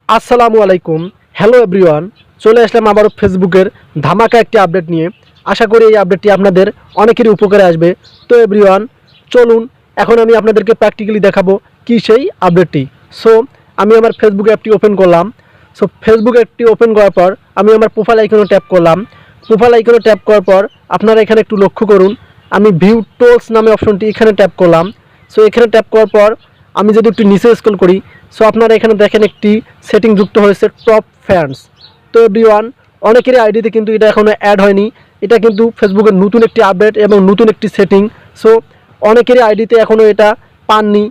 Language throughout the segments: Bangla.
আসসালামু আলাইকুম। হ্যালো এভরিওয়ান, চলে আসলাম আবারও ফেসবুকের ধামাকা একটি আপডেট নিয়ে। আশা করি এই আপডেটটি আপনাদের অনেকেরই উপকারে আসবে। তো এভরিওয়ান, চলুন এখন আমি আপনাদেরকে প্র্যাকটিক্যালি দেখাবো কি সেই আপডেটটি। সো আমি আমার ফেসবুক অ্যাপটি ওপেন করলাম। সো ফেসবুক অ্যাপটি ওপেন করার পর আমি আমার প্রোফাইল আইকনে ট্যাপ করলাম। প্রোফাইল আইকনে ট্যাপ করার পর আপনারা এখানে একটু লক্ষ্য করুন, আমি ভিউ টোলস নামে অপশনটি এখানে ট্যাপ করলাম। সো এখানে ট্যাপ করার পর আমি যদি একটু নিচে স্ক্রল করি, সো আপনারা এখানে দেখেন একটি সেটিং যুক্ত হয়েছে টপ ফ্যান্স। তো এভরিওয়ান, অনেকেরই আইডিতে কিন্তু এটা এখনও অ্যাড হয়নি। এটা কিন্তু ফেসবুকের নতুন একটি আপডেট এবং নতুন একটি সেটিং। সো অনেকেরই আইডিতে এখনও এটা পাননি।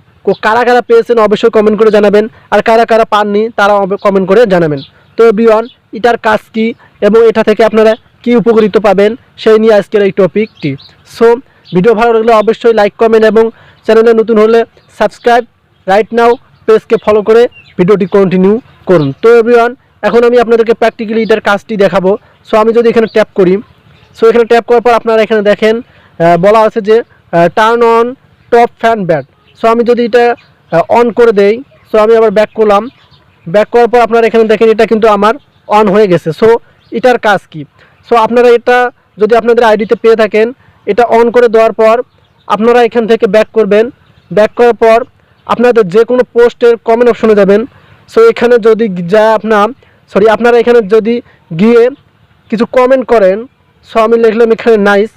কারা কারা পেয়েছেন অবশ্যই কমেন্ট করে জানাবেন, আর কারা কারা পাননি তারা কমেন্ট করে জানাবেন। তো এভরিওয়ান, এটার কাজ কি এবং এটা থেকে আপনারা কি উপকৃত পাবেন সেই নিয়ে আজকের এই টপিকটি। সো ভিডিও ভালো লাগলে অবশ্যই লাইক, কমেন্ট এবং চ্যানেলে নতুন হলে সাবস্ক্রাইব রাইট নাও, পেজকে ফলো করে ভিডিওটি কন্টিনিউ করুন। তো এভরিওয়ান, এখন আমি আপনাদেরকে প্র্যাকটিক্যালি এটার কাজটি দেখাবো। সো আমি যদি এখানে ট্যাপ করি, সো এখানে ট্যাপ করার পর আপনারা এখানে দেখেন বলা আছে যে turn on top fan bat. So আমি যদি এটা অন করে দেই, সো আমি আবার ব্যাক করলাম। ব্যাক করার পর আপনারা এখানে দেখেন এটা কিন্তু আমার অন হয়ে গেছে। সো এটার কাজ কি? সো আপনারা এটা যদি আপনাদের আইডিতে পেয়ে থাকেন, এটা অন করে দেওয়ার পর আপনারা এখান থেকে ব্যাক করবেন। ব্যাক করার পর আপনাদের যে কোনো পোস্টের কমেন্ট অপশনে যাবেন। সো এখানে যদি যায় আপনারা এখানে যদি গিয়ে কিছু কমেন্ট করেন, সো আমি লিখলাম এখানে নাইস।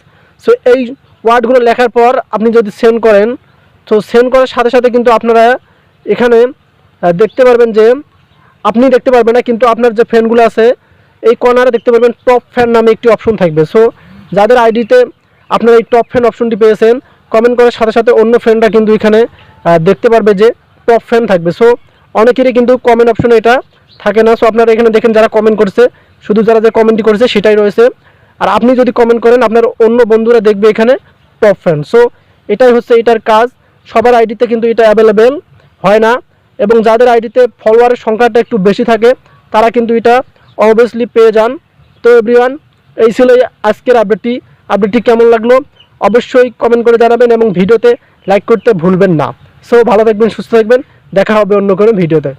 সো এই ওয়ার্ডগুলো লেখার পর আপনি যদি সেন্ড করেন, তো সেন্ড করার সাথে সাথে কিন্তু আপনারা এখানে দেখতে পারবেন যে আপনি দেখতে পারবেন না, কিন্তু আপনার যে ফ্যানগুলো আছে এই কর্নারে দেখতে পারবেন টপ ফ্যান নামে একটি অপশন থাকবে। সো যাদের আইডিতে আপনারা এই টপ ফ্যান অপশনটি পেয়েছেন, কমেন্ট করার সাথে সাথে অন্য ফ্রেন্ডরা কিন্তু এখানে দেখতে পারবে যে টপ ফ্যান থাকবে। সো অনেকেরই কিন্তু কমেন্ট অপশনে এটা থাকে না। সো আপনারা এখানে দেখেন যারা কমেন্ট করছে, শুধু যারা যে কমেন্টটি করেছে সেটাই রয়েছে। আর আপনি যদি কমেন্ট করেন, আপনার অন্য বন্ধুরা দেখবে এখানে টপ ফ্যান। সো এটাই হচ্ছে এটার কাজ। সবার আইডিতে কিন্তু এটা অ্যাভেলেবেল হয় না, এবং যাদের আইডিতে ফলোয়ারের সংখ্যাটা একটু বেশি থাকে তারা কিন্তু এটা অবভিয়াসলি পেয়ে যান। তো এভরিওয়ান, এই ছিল আজকের আপডেটটি কেমন লাগলো অবশ্যই কমেন্ট করে জানাবেন এবং ভিডিওতে লাইক করতে ভুলবেন না। সো ভালো থাকবেন, সুস্থ থাকবেন, দেখা হবে অন্য কোনো ভিডিওতে।